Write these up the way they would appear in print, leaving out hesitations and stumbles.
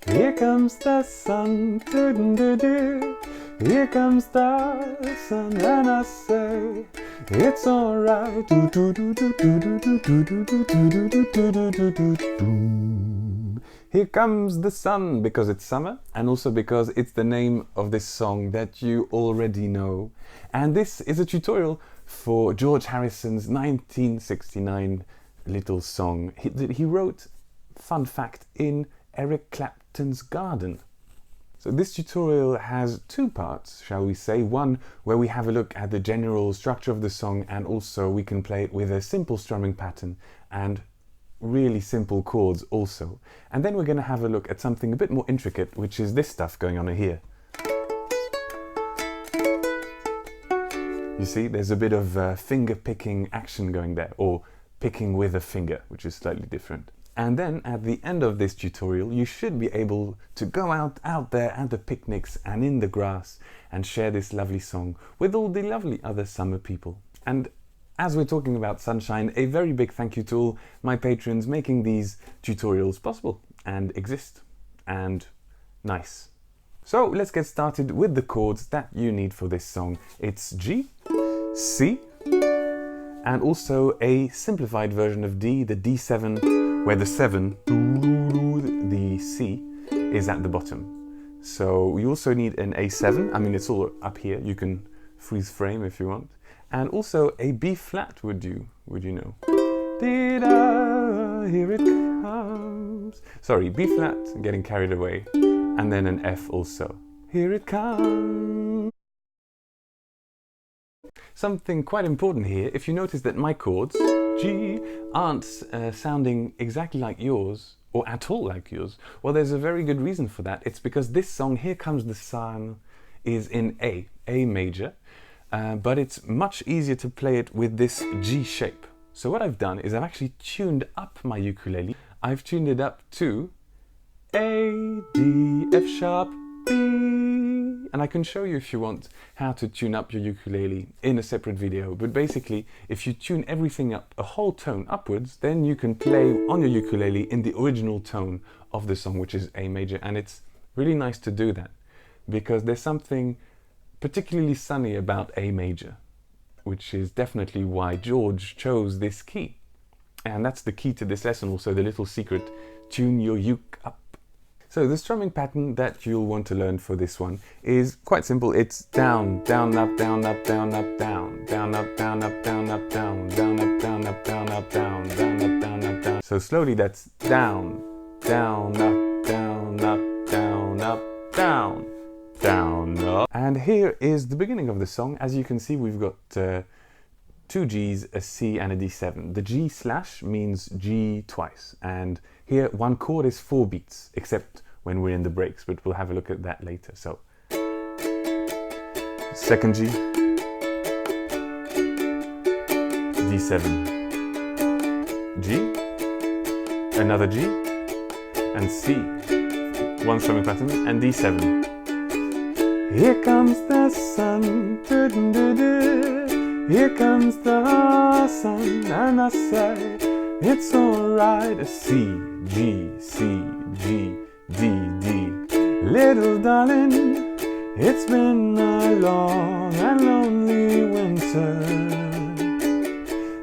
Here comes the sun, doo-doo-doo-doo. Here comes the sun, and I say it's alright. Here comes the sun, because it's summer, and also because it's the name of this song that you already know. And this is a tutorial for George Harrison's 1969 little song that he wrote, fun fact, in Eric Clapton's garden. So this tutorial has two parts, shall we say. One where we have a look at the general structure of the song, and also we can play it with a simple strumming pattern and really simple chords also. And then we're going to have a look at something a bit more intricate, which is this stuff going on here. You see, there's a bit of finger picking action going there, or picking with a finger, which is slightly different. And then at the end of this tutorial, you should be able to go out there at the picnics and in the grass and share this lovely song with all the lovely other summer people. And as we're talking about sunshine, a very big thank you to all my patrons making these tutorials possible and exist and nice. So let's get started with the chords that you need for this song. It's G, C, and also a simplified version of D, the D7, where the 7, the C, is at the bottom. So you also need an A7, I mean it's all up here, you can freeze frame if you want. And also a B flat, would you know? Dee-da, here it comes. Sorry, B flat, getting carried away. And then an F also. Here it comes. Something quite important here, if you notice that my chords, G, aren't sounding exactly like yours, or at all like yours, well, there's a very good reason for that. It's because this song, Here Comes the Sun, is in A major, but it's much easier to play it with this G shape. So what I've done is I've actually tuned up my ukulele. I've tuned it up to A, D, F sharp, B, and I can show you if you want how to tune up your ukulele in a separate video, but basically if you tune everything up a whole tone upwards, then you can play on your ukulele in the original tone of the song, which is A major. And it's really nice to do that because there's something particularly sunny about A major, which is definitely why George chose this key. And that's the key to this lesson also, the little secret: tune your uke up. So the strumming pattern that you'll want to learn for this one is quite simple. It's down, down, up, down, up, down, up, down, down, up, down, up, down, up, down, down, up, down, up, down, up, down, down, up, down, up, down. So slowly that's down, down, up, down, up, down, up, down, down, up. And here is the beginning of the song. As you can see, we've got two G's, a C and a D7. The G slash means G twice, and here one chord is 4 beats, except when we're in the breaks, but we'll have a look at that later. So, second G, D7, G, another G, and C, one strumming pattern, and D7. Here comes the sun, doo-doo-doo-doo. Here comes the sun, and I say it's alright. C, G, C, G, D, D. Little darling, it's been a long and lonely winter.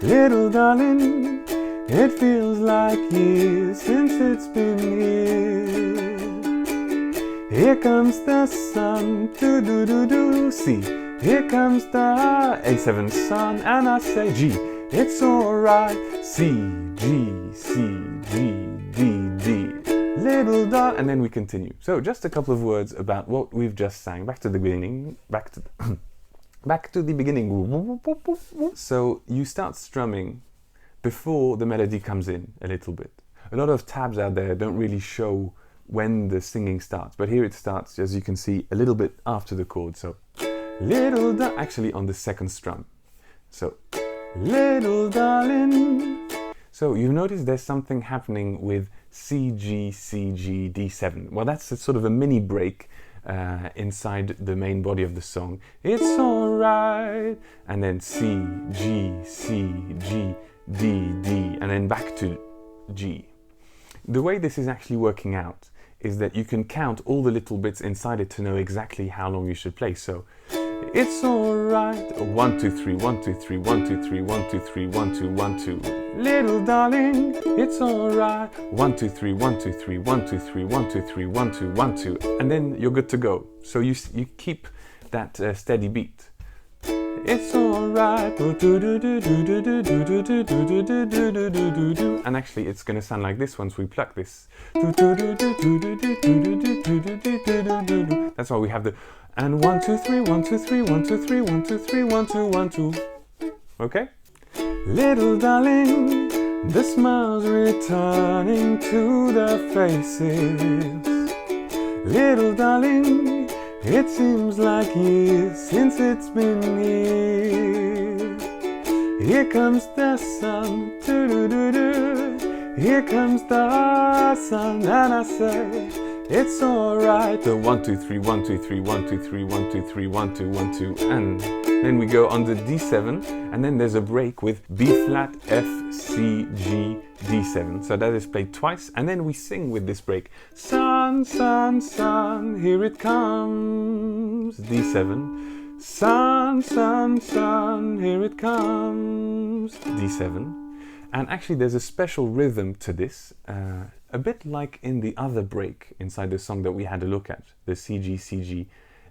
Little darling, it feels like years since it's been here. Here comes the sun, doo-doo-doo-doo. C, here comes the A7 sun, and I say G, it's alright. C, G, C, G, D, D. Little dot, and then we continue. So just a couple of words about what we've just sang. Back to the beginning. Back to the beginning. So you start strumming before the melody comes in a little bit. A lot of tabs out there don't really show when the singing starts, but here it starts, as you can see, a little bit after the chord. So little da, actually on the second strum. So little darling. So you notice there's something happening with C, G, C, G, D7. Well, that's a sort of a mini break inside the main body of the song. It's alright. And then C, G, C, G, D, D, and then back to G. The way this is actually working out is that you can count all the little bits inside it to know exactly how long you should play. So it's alright. 1, 2, 3, 1, 2, 3, 1, 2, 3, 1, 2, 3, 1, 2, 1, 2. Little darling, it's alright. 1, 2, 3, 1, 2, 3, 1, 2, 3, 1, 2, 3, 1, 2, 1, 2. And then you're good to go. So you keep that steady beat. It's alright. And actually it's going to sound like this once we pluck this. That's why we have the and 1, 2, 3, 1, 2, 3, 1, 2, 3, 1, 2, 3, 1, 2, 1, 2. Okay? Little darling, the smiles returning to their faces. Little darling, it seems like years since it's been here. Here comes the sun, doo-doo-doo-doo. Here comes the sun, and I say, it's alright. The 1, 2, 3, 1, 2, 3, 1, 2, 3, 1, 2, 3, 1, 2, 1, 2, and then we go on the D7, and then there's a break with B flat, F, C, G, D7. So that is played twice, and then we sing with this break. Sun, sun, sun, here it comes. D7. Sun, sun, sun, here it comes. D7. And actually there's a special rhythm to this, a bit like in the other break inside the song that we had a look at, the C, G, C, G,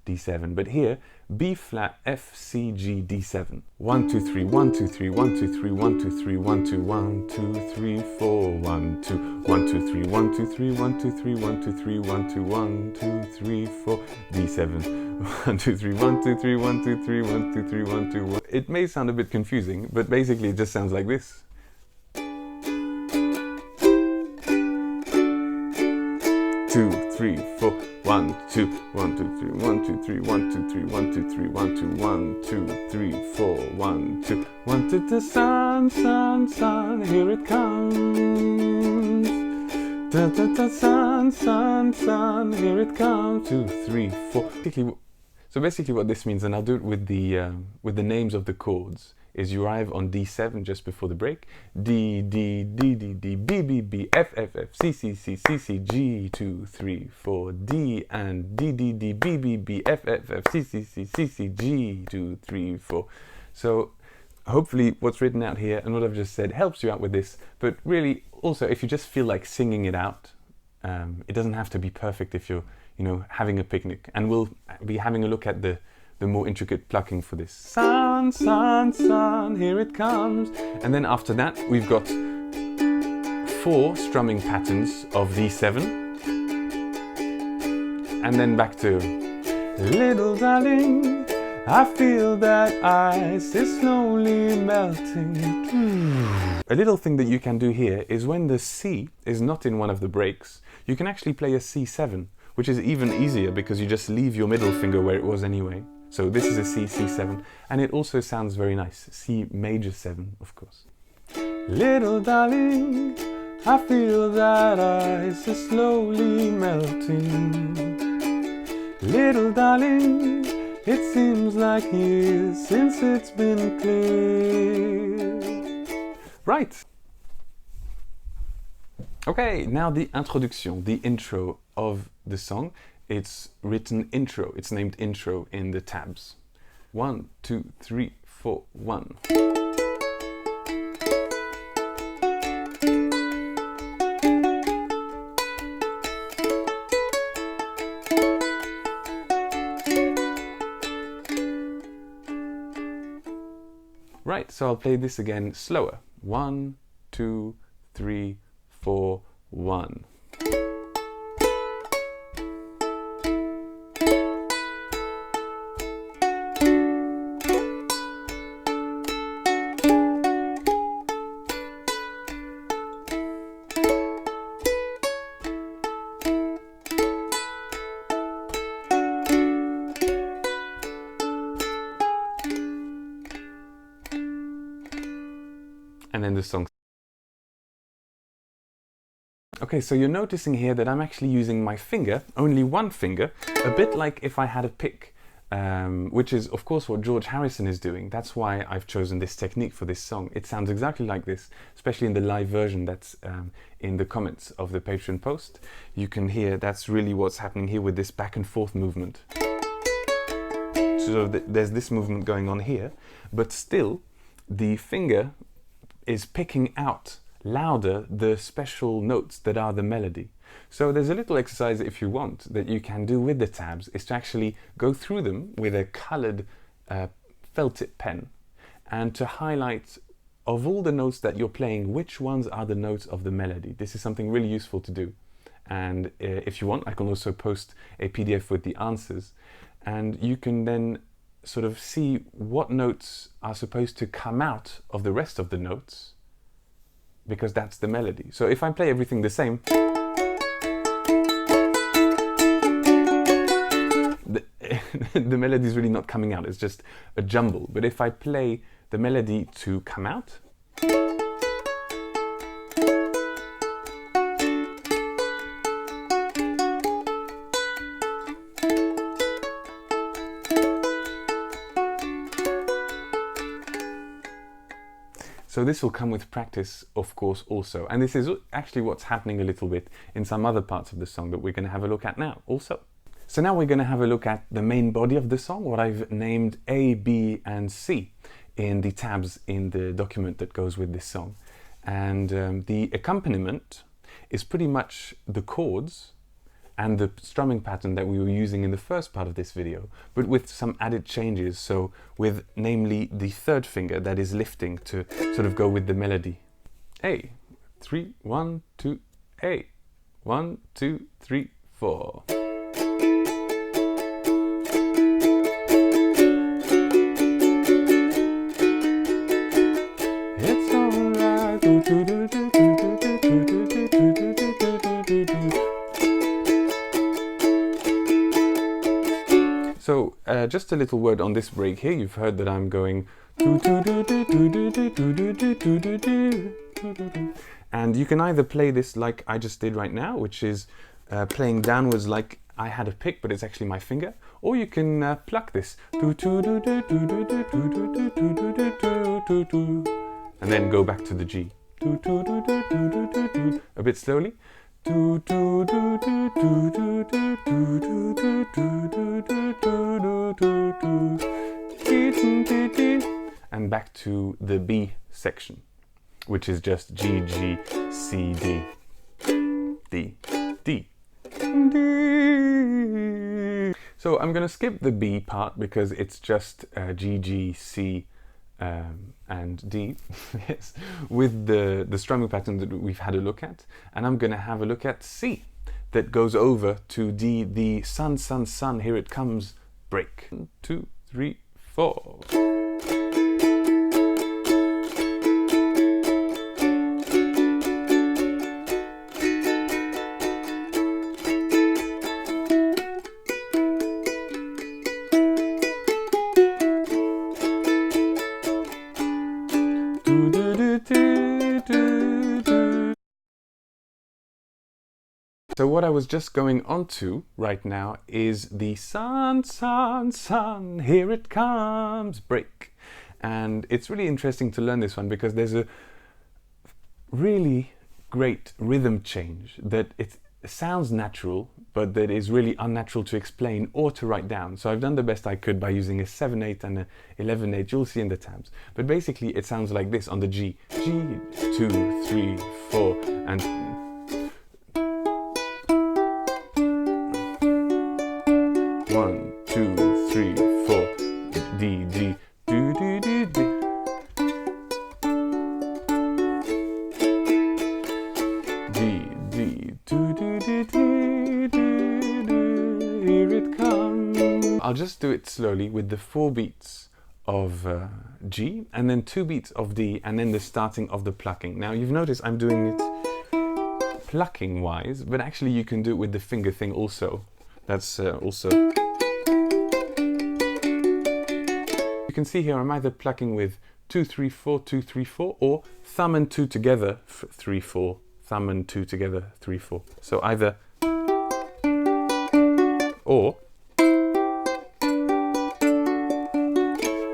D7. But here, B flat, F, C, G, D7. 1, 2, 3, 1, 2, 3, 1, 2, 3, 1, 2, 3, 1, 2, 1, 2, 3, 4, 1, 2, 1, 2, 3, 1, 2, 3, 1, 2, 3, 1, 2, 3, 1, 2, 1, 2, 3, 4, D7. 1, 2, 3, 1, 2, 3, 1, 2, 3, 1, 2, 3, 1, 2, 1. It may sound a bit confusing, but basically it just sounds like this. 2, 3, 4, 1, 2, 1, 2, 3, 1, 2, 3, 1, 2, 3, 1, 2, 3, 1, 2, 1, 2, 3, 4, 1, 2, 1, 2, the sun, sun, sun, here it comes. Da, da, da, sun, sun, sun, here it comes. 2, 3, 4. So basically what this means, and I'll do it with the names of the chords, is you arrive on D7 just before the break. D, D, D, D, D, B, B, B, F, F, F, C, C, C, C, C, G, 2, 3, 4, D, and D, D, D, B, B, B, F, F, F, C, C, C, C, C, G, 2, 3, 4. So hopefully what's written out here and what I've just said helps you out with this, but really also if you just feel like singing it out, it doesn't have to be perfect if you're, having a picnic. And we'll be having a look at the more intricate plucking for this. Sun, sun, sun, here it comes. And then after that, we've got 4 strumming patterns of D7. And then back to little darling, I feel that ice is slowly melting. A little thing that you can do here is when the C is not in one of the breaks, you can actually play a C7, which is even easier because you just leave your middle finger where it was anyway. So this is a C, C7, and it also sounds very nice. C major 7, of course. Little darling, I feel that ice is slowly melting. Little darling, it seems like years since it's been clear. Right. Okay, now the introduction, the intro of the song. It's written intro, it's named intro in the tabs. 1, 2, 3, 4, 1. Right, so I'll play this again slower. 1, 2, 3, 4, 1. And then the song. Okay, so you're noticing here that I'm actually using my finger, only one finger, a bit like if I had a pick. which is of course what George Harrison is doing. That's why I've chosen this technique for this song. It sounds exactly like this, especially in the live version that's in the comments of the Patreon post. You can hear that's really what's happening here with this back and forth movement. So there's this movement going on here, but still the finger is picking out louder the special notes that are the melody. So there's a little exercise, if you want, that you can do with the tabs, is to actually go through them with a colored felt tip pen and to highlight of all the notes that you're playing, which ones are the notes of the melody. This is something really useful to do. And if you want, I can also post a PDF with the answers, and you can then sort of see what notes are supposed to come out of the rest of the notes, because that's the melody. So if I play everything the same, the melody is really not coming out, it's just a jumble. But if I play the melody to come out, so this will come with practice, of course, also. And this is actually what's happening a little bit in some other parts of the song that we're going to have a look at now also. So now we're going to have a look at the main body of the song, what I've named A, B and C in the tabs in the document that goes with this song. And the accompaniment is pretty much the chords and the strumming pattern that we were using in the first part of this video, but with some added changes. So with namely the third finger that is lifting to sort of go with the melody. A, 3, 1, 2, A, 1, 2, 3, 4. It's alright. So just a little word on this break here. You've heard that I'm going, and you can either play this like I just did right now, which is playing downwards like I had a pick, but it's actually my finger, or you can pluck this and then go back to the G a bit slowly. And back to the B section, which is just G, G, C, D, D, D, D. So I'm going to skip the B part because it's just G, G, C, and D, yes, with the strumming pattern that we've had a look at. And I'm going to have a look at C, that goes over to D, the sun, sun, sun, here it comes, break. 1, 2, 3, 4. So what I was just going on to right now is the sun, sun, sun, here it comes, break. And it's really interesting to learn this one because there's a really great rhythm change that it sounds natural, but that is really unnatural to explain or to write down. So I've done the best I could by using a 7/8 and a 11/8, you'll see in the tabs. But basically it sounds like this on the G. G, 2, 3, 4, and 1, 2, 3, 4, D, D, do, do, do, do. D, D, do, do, do, do, do, do, here it comes. I'll just do it slowly with the 4 beats of G, and then 2 beats of D, and then the starting of the plucking. Now you've noticed I'm doing it plucking wise, but actually you can do it with the finger thing also. That's also... You can see here I'm either plucking with 2, 3, 4, 2, 3, 4, or thumb and 2 together, 3, 4, thumb and 2 together, 3, 4. So either, or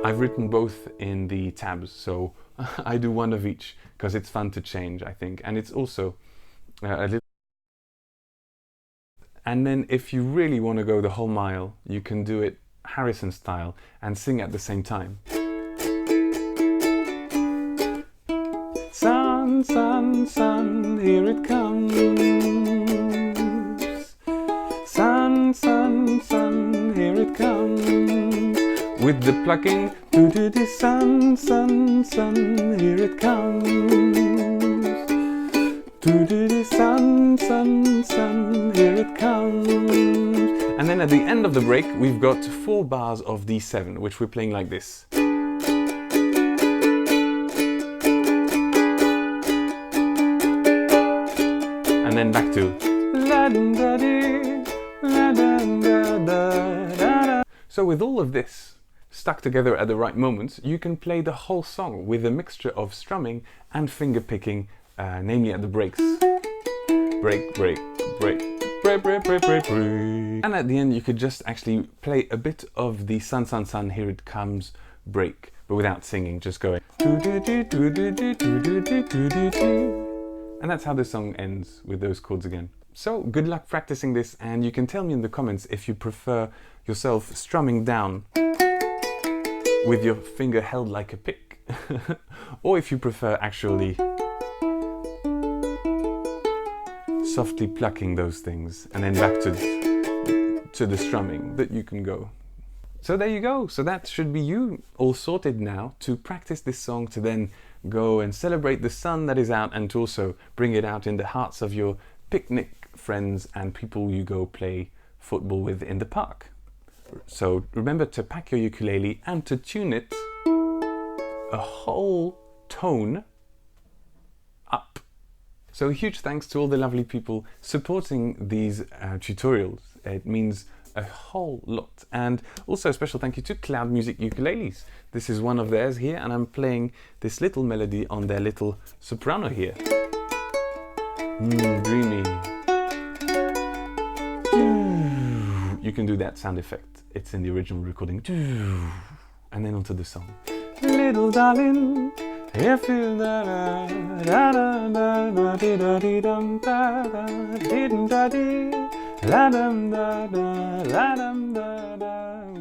I've written both in the tabs, so I do one of each because it's fun to change, I think, and it's also a little. And then if you really want to go the whole mile, you can do it Harrison style and sing at the same time. Sun, sun, sun, here it comes. Sun, sun, sun, here it comes. With the plucking, do-do-do, sun, sun, sun, here it comes. Do-do-do, sun, sun, sun, here it comes. And then at the end of the break, we've got 4 bars of D7, which we're playing like this. And then back to la-dum-da-dee, la-dum-da-da-da-da. So with all of this stuck together at the right moments, you can play the whole song with a mixture of strumming and finger picking, namely at the breaks. Break, break, break, break, break, break, break, break. And at the end you could just actually play a bit of the sun, sun, sun, here it comes break, but without singing, just going. And that's how the song ends, with those chords again. So good luck practicing this, and you can tell me in the comments if you prefer yourself strumming down with your finger held like a pick, or if you prefer actually softly plucking those things and then back to the strumming that you can go. So there you go. So that should be you all sorted now to practice this song, to then go and celebrate the sun that is out, and to also bring it out in the hearts of your picnic friends and people you go play football with in the park. So remember to pack your ukulele and to tune it a whole tone up. So a huge thanks to all the lovely people supporting these tutorials. It means a whole lot. And also a special thank you to Cloud Music Ukuleles. This is one of theirs here, and I'm playing this little melody on their little soprano here. Dreamy. You can do that sound effect. It's in the original recording. And then onto the song. Little darling, I feel da da da da da da da dum da da da da da dum da da da da da.